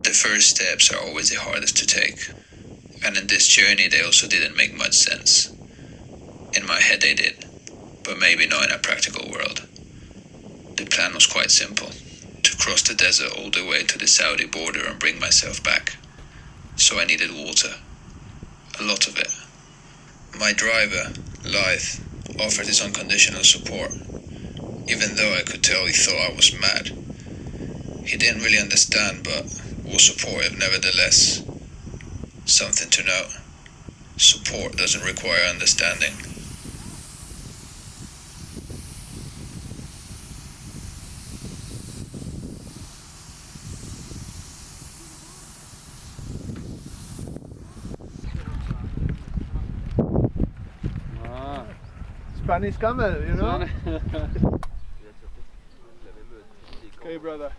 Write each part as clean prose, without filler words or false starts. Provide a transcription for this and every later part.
The first steps are always the hardest to take, and in this journey they also didn't make much sense. In my head they did, but maybe not in a practical world. The plan was quite simple, to cross the desert all the way to the Saudi border and bring myself back. So I needed water, a lot of it. My driver, Lyth, offered his unconditional support, even though I could tell he thought I was mad. He didn't really understand, but was supportive nevertheless. Something to note: support doesn't require understanding. Spanish camel, you know? Okay, brother.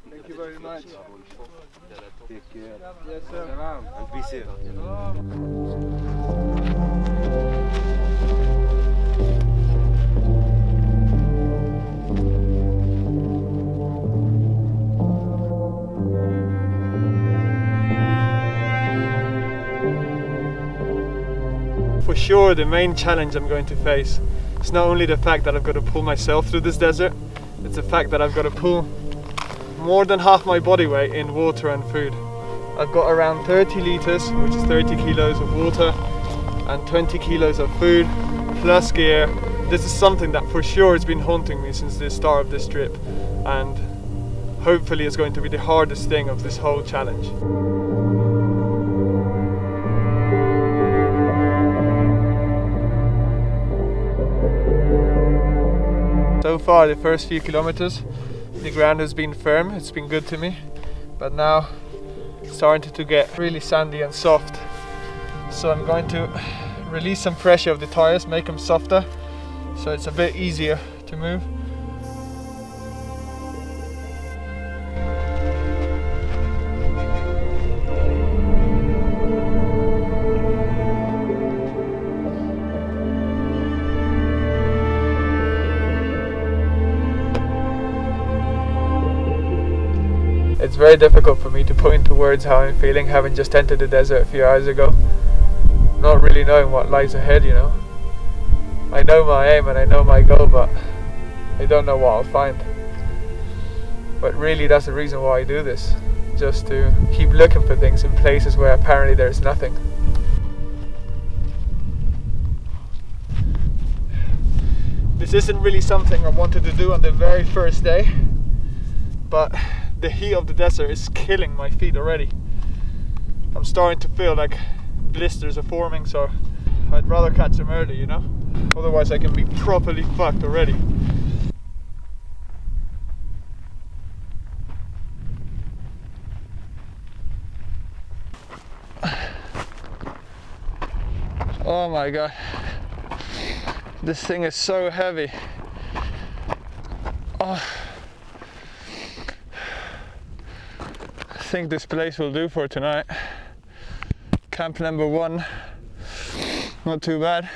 Thank you very much. Take care. Yes, sir. And be safe. For sure, the main challenge I'm going to face is not only the fact that I've got to pull myself through this desert, it's the fact that I've got to pull more than half my body weight in water and food. I've got around 30 liters, which is 30 kilos of water, and 20 kilos of food, plus gear. This is something that for sure has been haunting me since the start of this trip, and hopefully it's going to be the hardest thing of this whole challenge. So far, the first few kilometers, the ground has been firm, it's been good to me, but now it's starting to get really sandy and soft. So I'm going to release some pressure of the tires, make them softer, so it's a bit easier to move. It's very difficult for me to put into words how I'm feeling, having just entered the desert a few hours ago, not really knowing what lies ahead, you know. I know my aim and I know my goal, but I don't know what I'll find. But really that's the reason why I do this, just to keep looking for things in places where apparently there's nothing. This isn't really something I wanted to do on the very first day, but the heat of the desert is killing my feet already. I'm starting to feel like blisters are forming, so I'd rather catch them early, you know? Otherwise I can be properly fucked already. Oh my god. This thing is so heavy. Oh. I think this place will do for tonight. Camp number 1, not too bad.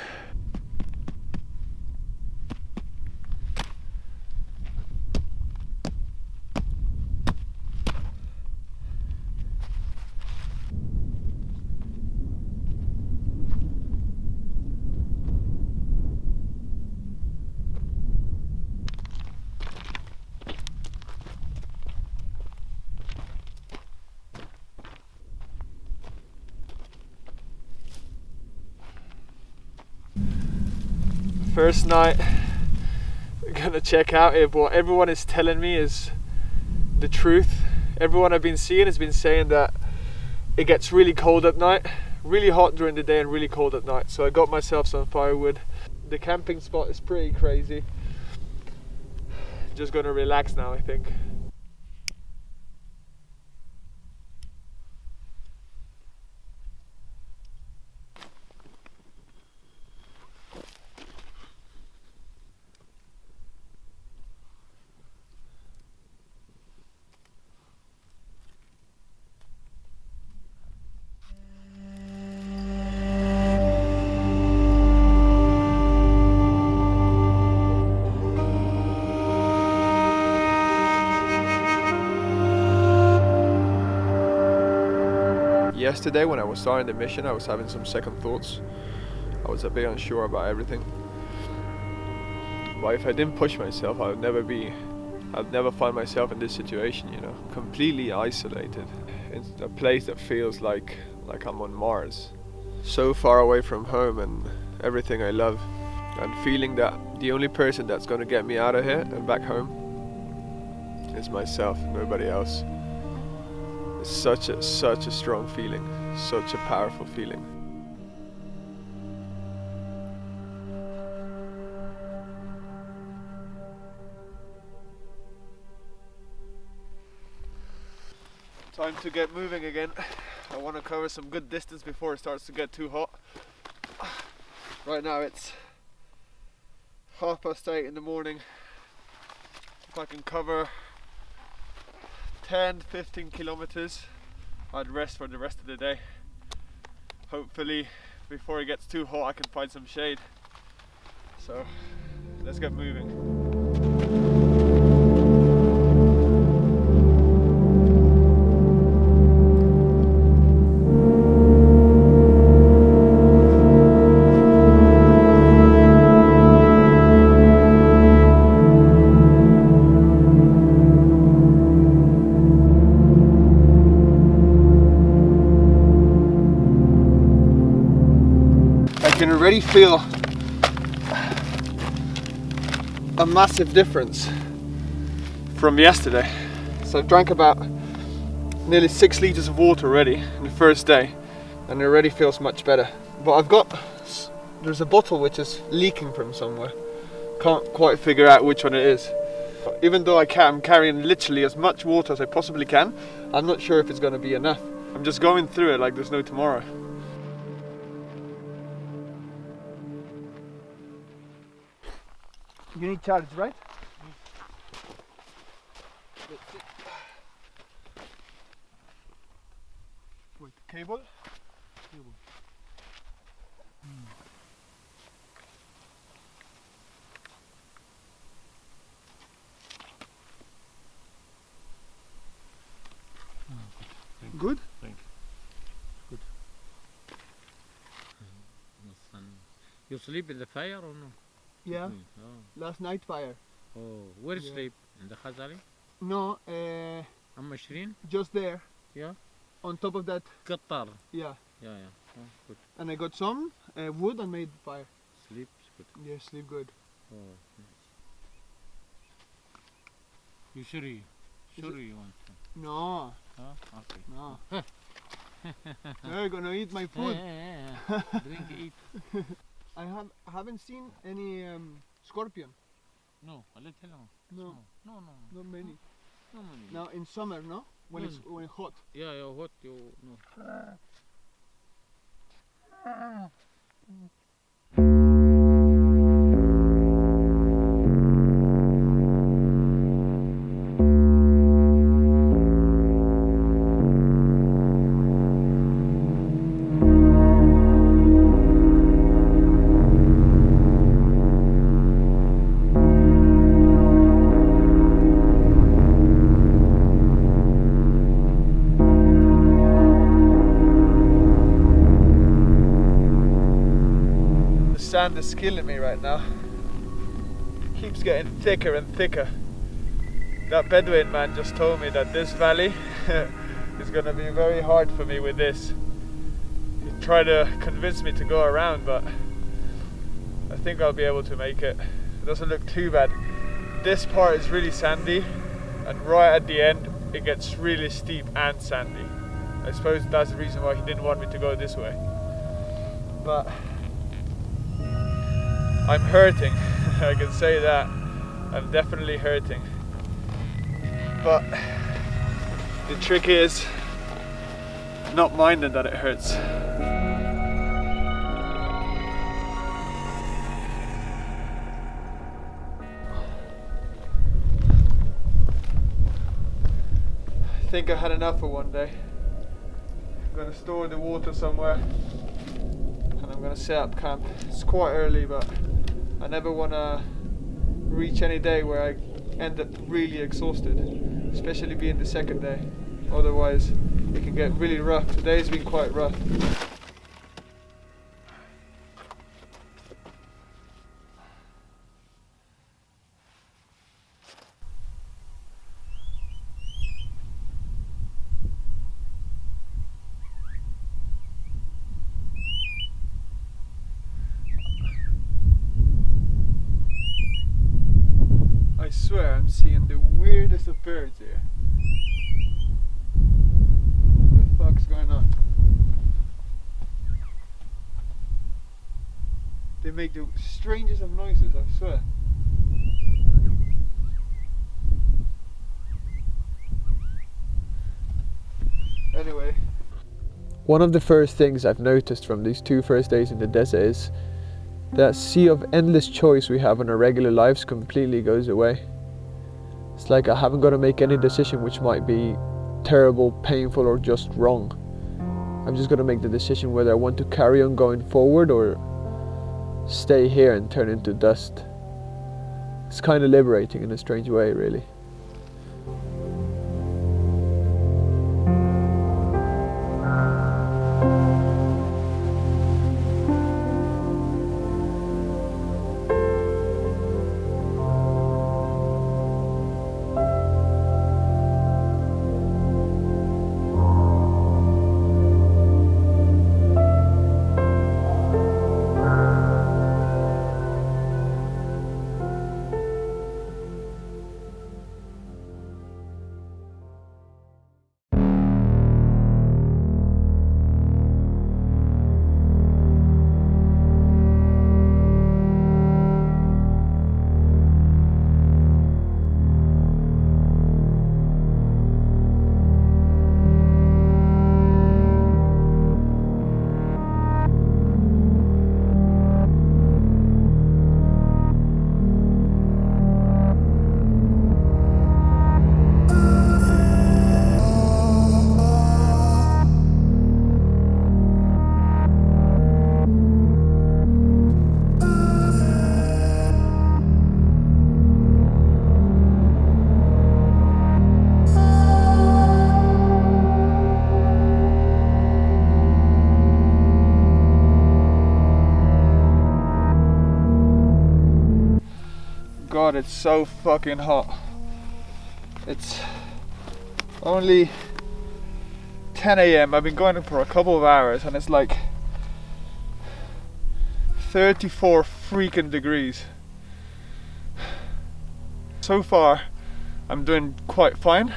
First night, we're gonna check out if what everyone is telling me is the truth. Everyone I've been seeing has been saying that it gets really cold at night, really hot during the day and really cold at night. So I got myself some firewood. The camping spot is pretty crazy. Just gonna relax now, I think. Yesterday when I was starting the mission, I was having some second thoughts. I was a bit unsure about everything. But if I didn't push myself, I'd never find myself in this situation, you know, completely isolated. It's a place that feels like I'm on Mars. So far away from home and everything I love. And feeling that the only person that's gonna get me out of here and back home is myself, nobody else. It's such a strong feeling, such a powerful feeling. Time to get moving again. I want to cover some good distance before it starts to get too hot. Right now it's 8:30 in the morning. If I can cover 10-15 kilometers, I'd rest for the rest of the day. Hopefully before it gets too hot I can find some shade. So let's get moving. I can already feel a massive difference from yesterday. So I've drank about nearly 6 liters of water already in the first day and it already feels much better. But there's a bottle which is leaking from somewhere. Can't quite figure out which one it is. Even though I'm carrying literally as much water as I possibly can, I'm not sure if it's going to be enough. I'm just going through it like there's no tomorrow. You need charge, right? Wait, cable? Cable. Good? Thank you. Good. You sleep in the fire or no? Yeah. Oh. Last night fire. Oh, where Yeah. sleep? In the Khazali? No, I'm Mashrin? just there. Yeah. On top of that, Qatar. yeah. Yeah, yeah. Oh, good. And I got some wood and made fire. Sleep is good. Yeah, sleep good. Oh, nice. You sure you want to? No, Huh? Okay. no. You're gonna eat my food. Yeah. Drink, eat. I haven't seen any scorpion. No, a little. No, No. not many. No money. Now in summer, no? When it's hot. Yeah, what you no. sand is killing me right now. It keeps getting thicker and thicker. That Bedouin man just told me that this valley is gonna be very hard for me with this. He tried to convince me to go around, but I think I'll be able to make it. It doesn't look too bad. This part is really sandy, and right at the end it gets really steep and sandy. I suppose that's the reason why he didn't want me to go this way. But I'm hurting, I can say that. I'm definitely hurting. But the trick is not minding that it hurts. I think I had enough for one day. I'm gonna store the water somewhere and I'm gonna set up camp. It's quite early, but I never wanna reach any day where I end up really exhausted, especially being the second day. Otherwise it can get really rough. Today's been quite rough. I swear I'm seeing the weirdest of birds here. What the fuck's going on? They make the strangest of noises, I swear. Anyway. One of the first things I've noticed from these 2 first days in the desert is that sea of endless choice we have in our regular lives completely goes away. It's like I haven't got to make any decision which might be terrible, painful, or just wrong. I'm just going to make the decision whether I want to carry on going forward or stay here and turn into dust. It's kind of liberating in a strange way, really. God, it's so fucking hot. It's only 10 AM. I've been going for a couple of hours and it's like 34 freaking degrees. So far I'm doing quite fine,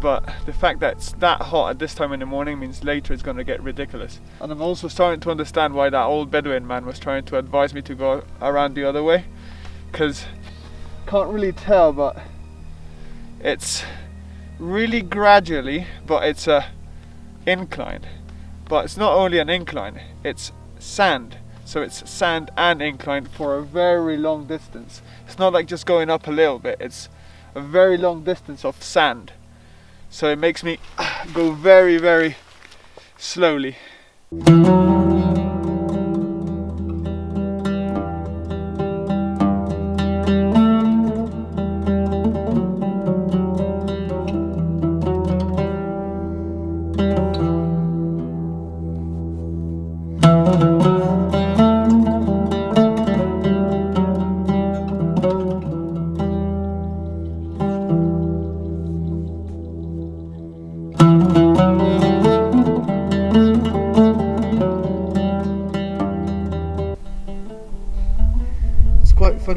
but the fact that it's that hot at this time in the morning means later it's going to get ridiculous. And I'm also starting to understand why that old Bedouin man was trying to advise me to go around the other way, because can't really tell, but it's really gradually, but it's a incline. But it's not only an incline, it's sand. So it's sand and incline for a very long distance. It's not like just going up a little bit, it's a very long distance of sand. So it makes me go very, very slowly.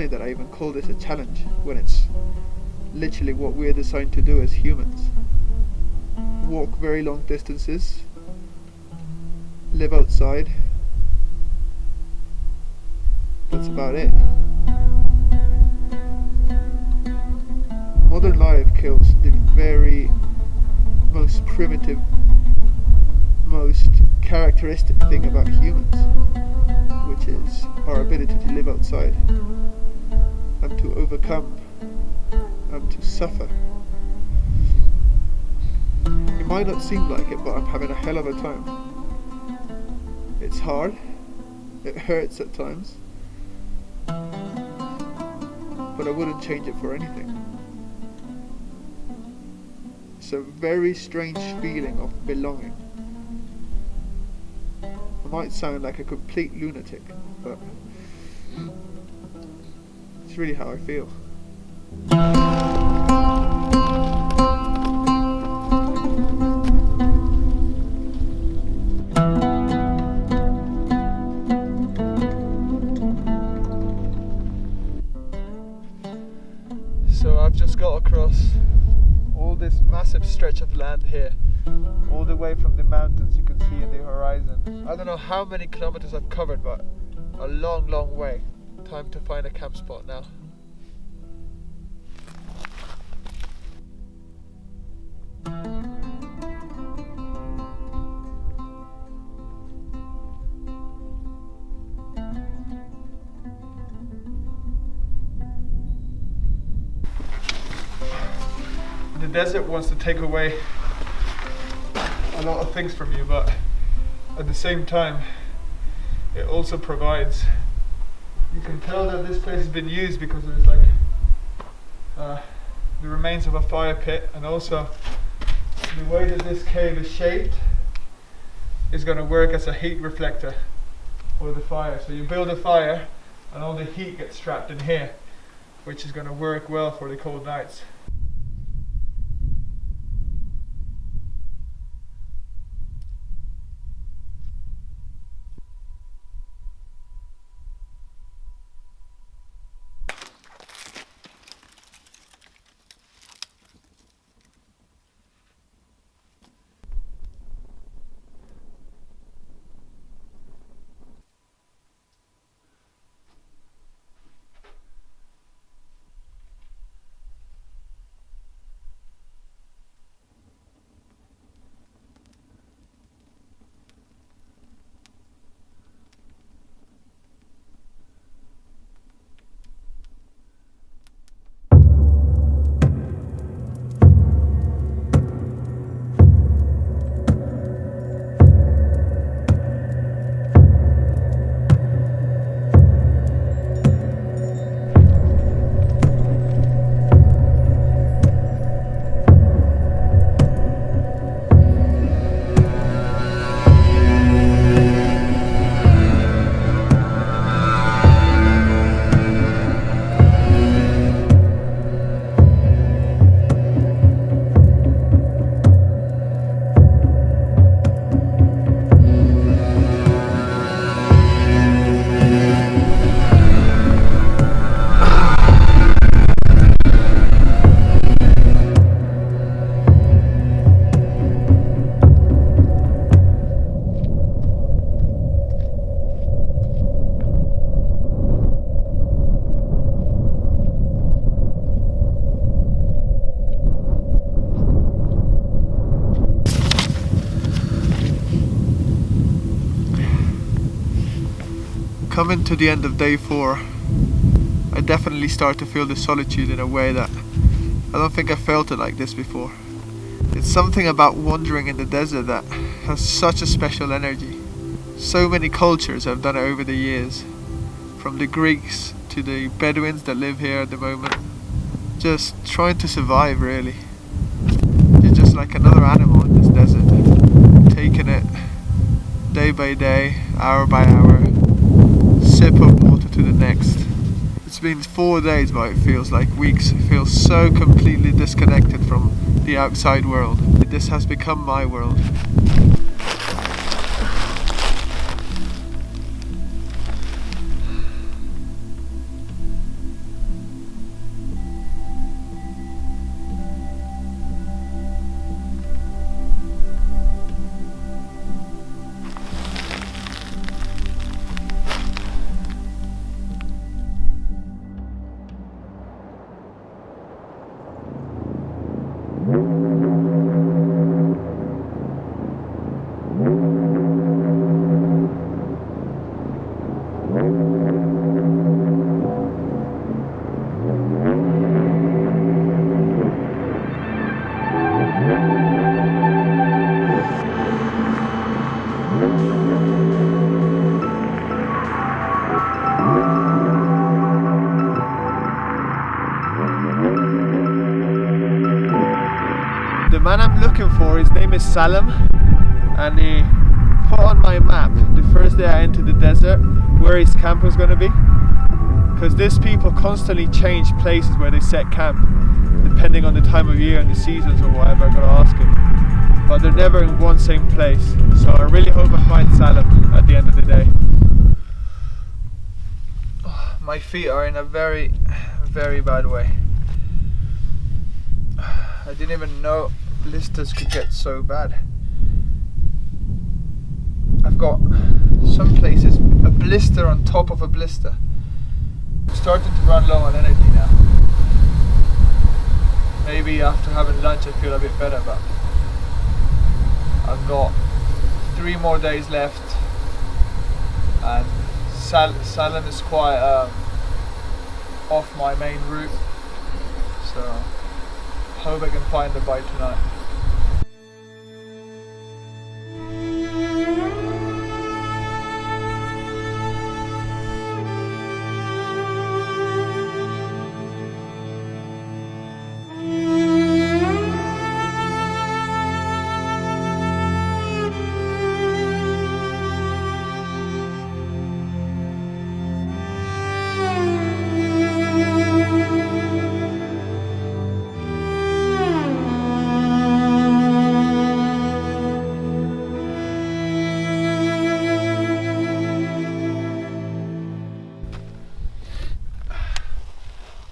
funny that I even call this a challenge when it's literally what we're designed to do as humans. Walk very long distances, live outside. That's about it. Modern life kills the very most primitive, most characteristic thing about humans, which is our ability to live outside and to overcome and to suffer. It might not seem like it, but I'm having a hell of a time. It's hard, it hurts at times, but I wouldn't change it for anything. It's a very strange feeling of belonging. I might sound like a complete lunatic, but it's really how I feel. So I've just got across all this massive stretch of land here, all the way from the mountains you can see in the horizon. I don't know how many kilometers I've covered, but a long, long way. Time to find a camp spot now. The desert wants to take away a lot of things from you, but at the same time it also provides. You can tell that this place has been used because there's like the remains of a fire pit, and also the way that this cave is shaped is going to work as a heat reflector for the fire. So you build a fire and all the heat gets trapped in here, which is going to work well for the cold nights. Coming to the end of day 4, I definitely start to feel the solitude in a way that I don't think I felt it like this before. It's something about wandering in the desert that has such a special energy. So many cultures have done it over the years, from the Greeks to the Bedouins that live here at the moment. Just trying to survive, really. You're just like another animal in this desert, taking it day by day, hour by hour, sip of water to the next. It's been 4 days, but it feels like weeks. It feels so completely disconnected from the outside world. This has become my world. before. His name is Salim, and he put on my map the first day I entered the desert where his camp was going to be, because these people constantly change places where they set camp depending on the time of year and the seasons or whatever. I gotta ask him, but they're never in one same place, so I really hope I find Salim at the end of the day. My feet are in a very, very bad way. I didn't even know blisters could get so bad. I've got some places a blister on top of a blister. I'm starting to run low on energy now. Maybe after having lunch I feel a bit better, but I've got 3 more days left, and Salim is quite off my main route, so hope I can find it by tonight.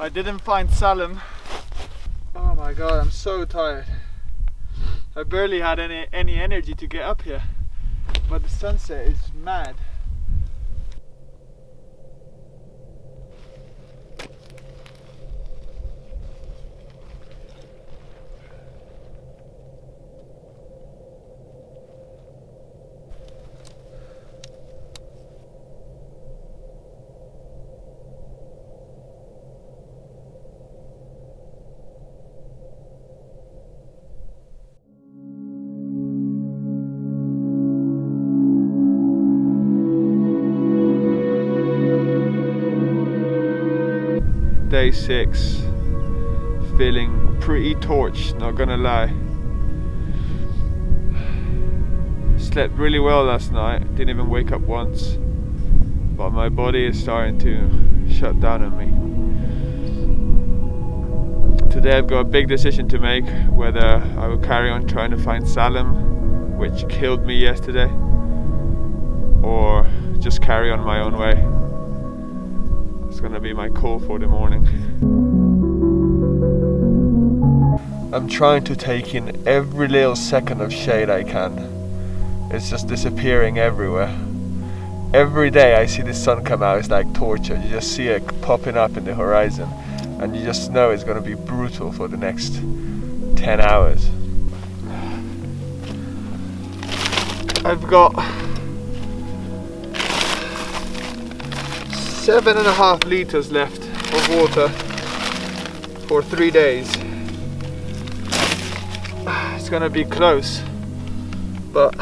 I didn't find Salim. Oh my god, I'm so tired. I barely had any energy to get up here, but the sunset is mad. Day 6, feeling pretty torched, not gonna lie. Slept really well last night, didn't even wake up once, but my body is starting to shut down on me. Today I've got a big decision to make, whether I will carry on trying to find Salim, which killed me yesterday, or just carry on my own way. It's gonna be my call for the morning. I'm trying to take in every little second of shade I can. It's just disappearing everywhere. Every day I see the sun come out, it's like torture. You just see it popping up in the horizon, and you just know it's gonna be brutal for the next 10 hours. I've got 7.5 liters left of water for 3 days. It's gonna be close, but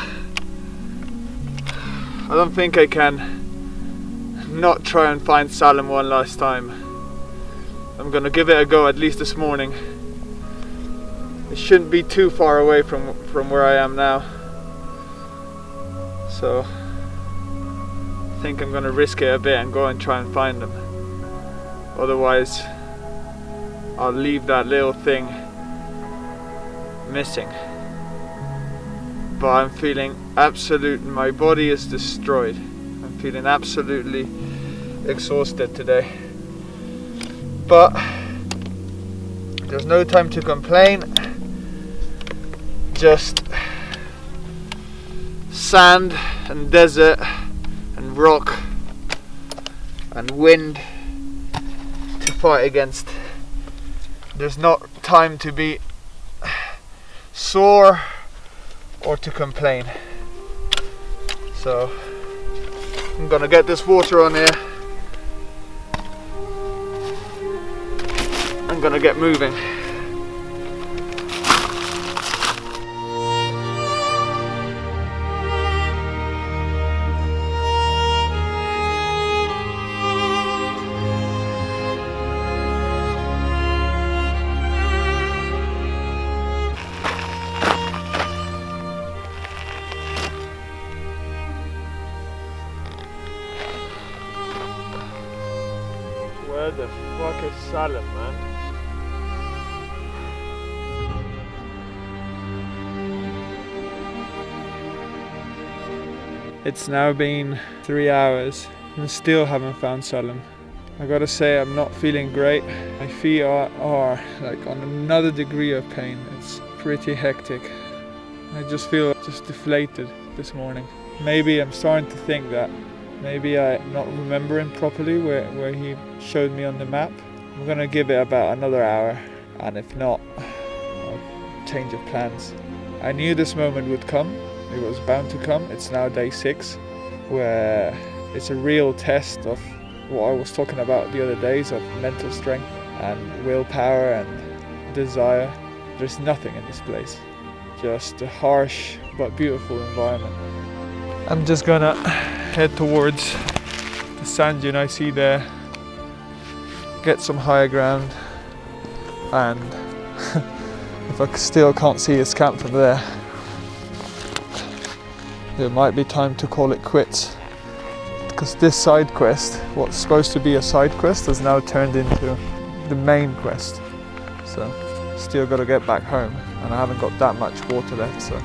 I don't think I can not try and find Salim one last time. I'm gonna give it a go at least this morning. It shouldn't be too far away from where I am now, so I think I'm gonna risk it a bit and go and try and find them. Otherwise, I'll leave that little thing missing. But I'm feeling my body is destroyed. I'm feeling absolutely exhausted today. But there's no time to complain. Just sand and desert and rock and wind to fight against. There's not time to be sore or to complain. So I'm gonna get this water on here. I'm gonna get moving. Where the fuck is Salem, man? It's now been 3 hours and still haven't found Salem. I gotta say, I'm not feeling great. My feet are like on another degree of pain. It's pretty hectic. I just feel just deflated this morning. Maybe I'm starting to think that maybe I'm not remembering properly where he showed me on the map. I'm gonna give it about another hour, and if not, I'll change of plans. I knew this moment would come. It was bound to come. It's now day 6, where it's a real test of what I was talking about the other days, of mental strength and willpower and desire. There's nothing in this place. Just a harsh but beautiful environment. I'm just gonna head towards the sand dune I see there, get some higher ground, and if I still can't see his camp from there, it might be time to call it quits. Because this side quest, what's supposed to be a side quest, has now turned into the main quest. So, still gotta get back home, and I haven't got that much water left, so.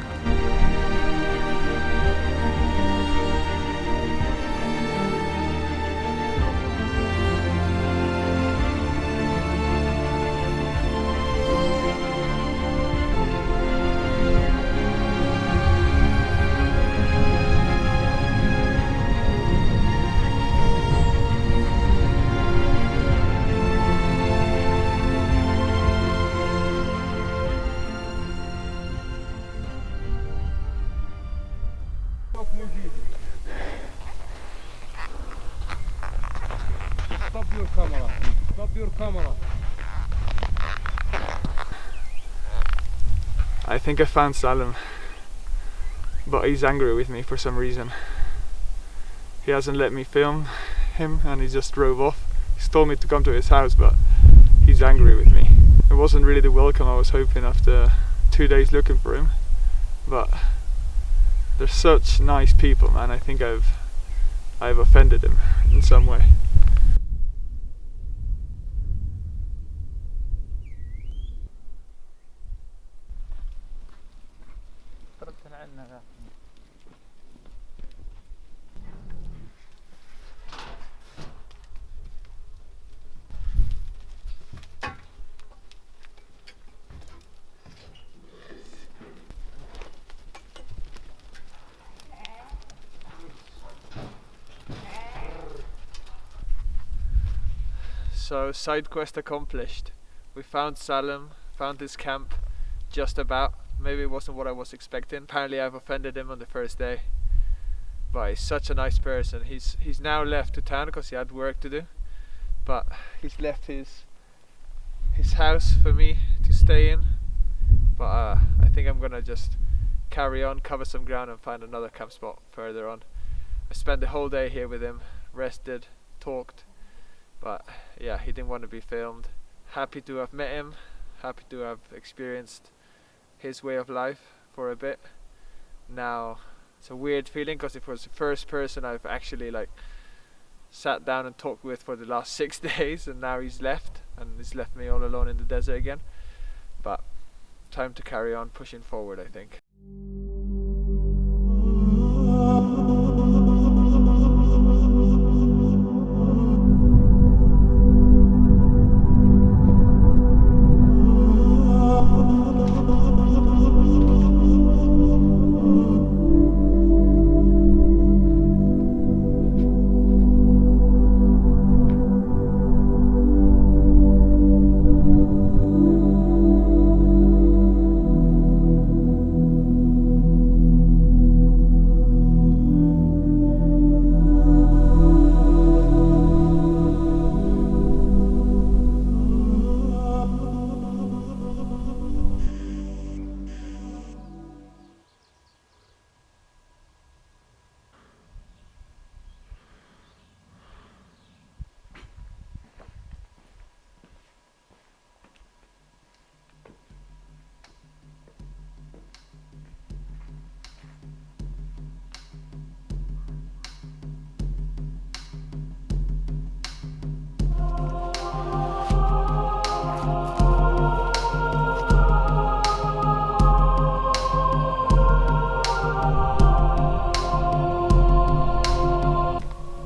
Stop your camera. Stop your camera. I think I found Salem, but he's angry with me for some reason. He hasn't let me film him, and he just drove off. He's told me to come to his house, but he's angry with me. It wasn't really the welcome I was hoping after 2 days looking for him, but they're such nice people, man. I think I've offended him in some way. So, side quest accomplished. We found Salem, found his camp, just about. Maybe it wasn't what I was expecting. Apparently I've offended him on the first day. But he's such a nice person. He's now left to town because he had work to do. But he's left his house for me to stay in. But I think I'm gonna just carry on, cover some ground, and find another camp spot further on. I spent the whole day here with him, rested, talked. But yeah, he didn't want to be filmed. Happy to have met him, happy to have experienced his way of life for a bit. Now it's a weird feeling because it was the first person I've actually like sat down and talked with for the last 6 days, and now he's left me all alone in the desert again. But time to carry on pushing forward, I think.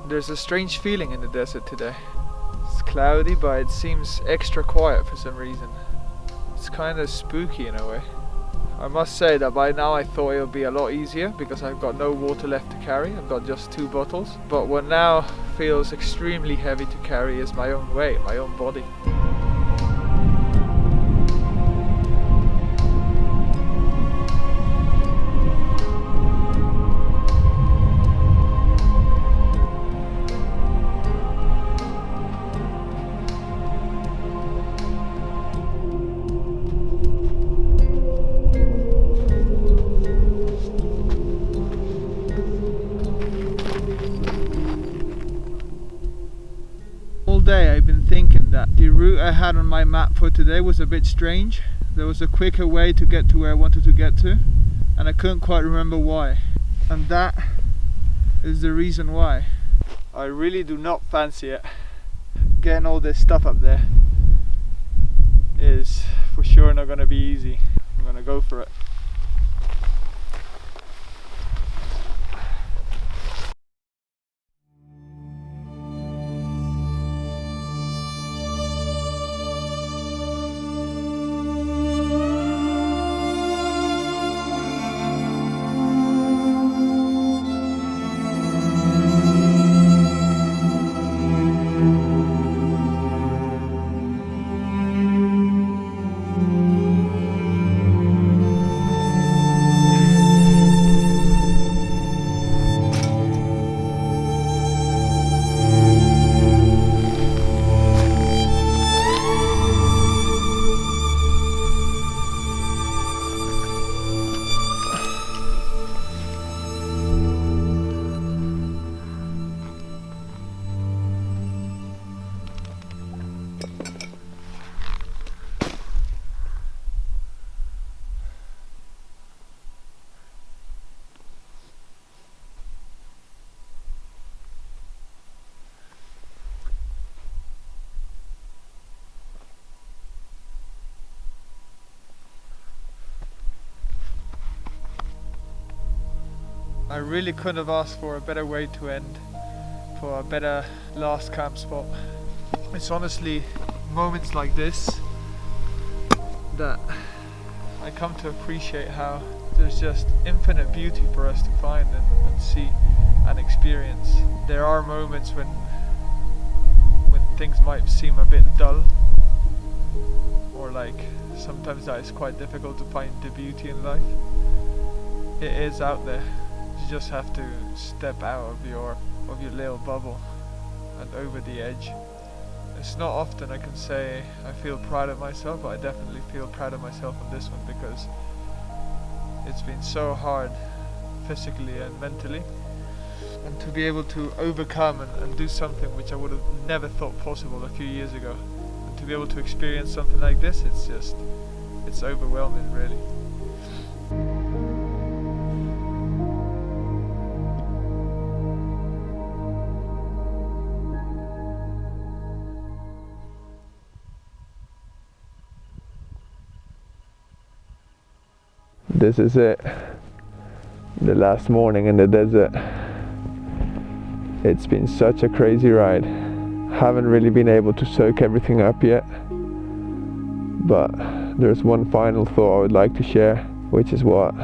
There's a strange feeling in the desert today. It's cloudy, but it seems extra quiet for some reason. It's kind of spooky in a way. I must say that by now I thought it would be a lot easier because I've got no water left to carry. I've got just 2 bottles. But what now feels extremely heavy to carry is my own weight, my own body. All day I've been thinking that the route I had on my map for today was a bit strange. There was a quicker way to get to where I wanted to get to, and I couldn't quite remember why. And that is the reason why. I really do not fancy it. Getting all this stuff up there is for sure not going to be easy. I'm going to go for it. I really couldn't have asked for a better way to end, for a better last camp spot. It's honestly moments like this that I come to appreciate how there's just infinite beauty for us to find and see and experience. There are moments when things might seem a bit dull, or like sometimes that it's quite difficult to find the beauty in life. It is out there. You just have to step out of your little bubble and over the edge. It's not often I can say I feel proud of myself, but I definitely feel proud of myself on this one because it's been so hard physically and mentally, and to be able to overcome and do something which I would have never thought possible a few years ago, and to be able to experience something like this, it's overwhelming really. This is it, the last morning in the desert. It's been such a crazy ride. Haven't really been able to soak everything up yet, but there's one final thought I would like to share, which is what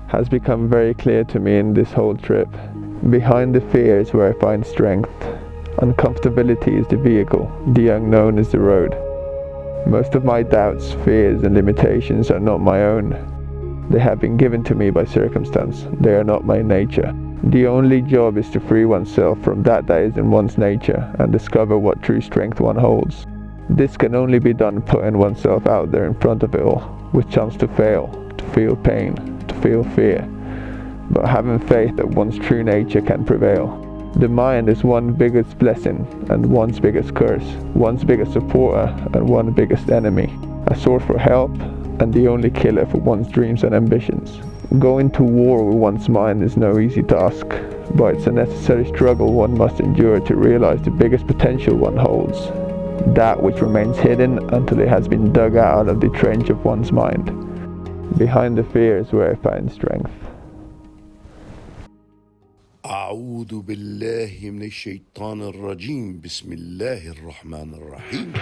has become very clear to me in this whole trip. Behind the fear is where I find strength. Uncomfortability is the vehicle, the unknown is the road. Most of my doubts, fears and limitations are not my own. They have been given to me by circumstance. They are not my nature. The only job is to free oneself from that is in one's nature and discover what true strength one holds. This can only be done putting oneself out there in front of it all, with chance to fail, to feel pain, to feel fear, but having faith that one's true nature can prevail. The mind is one's biggest blessing and one's biggest curse, one's biggest supporter and one's biggest enemy, a source for help and the only killer for one's dreams and ambitions. Going to war with one's mind is no easy task, but it's a necessary struggle one must endure to realize the biggest potential one holds, that which remains hidden until it has been dug out of the trench of one's mind. Behind the fear is where I find strength. أعوذ بالله من الشيطان الرجيم. بسم الله الرحمن الرحيم.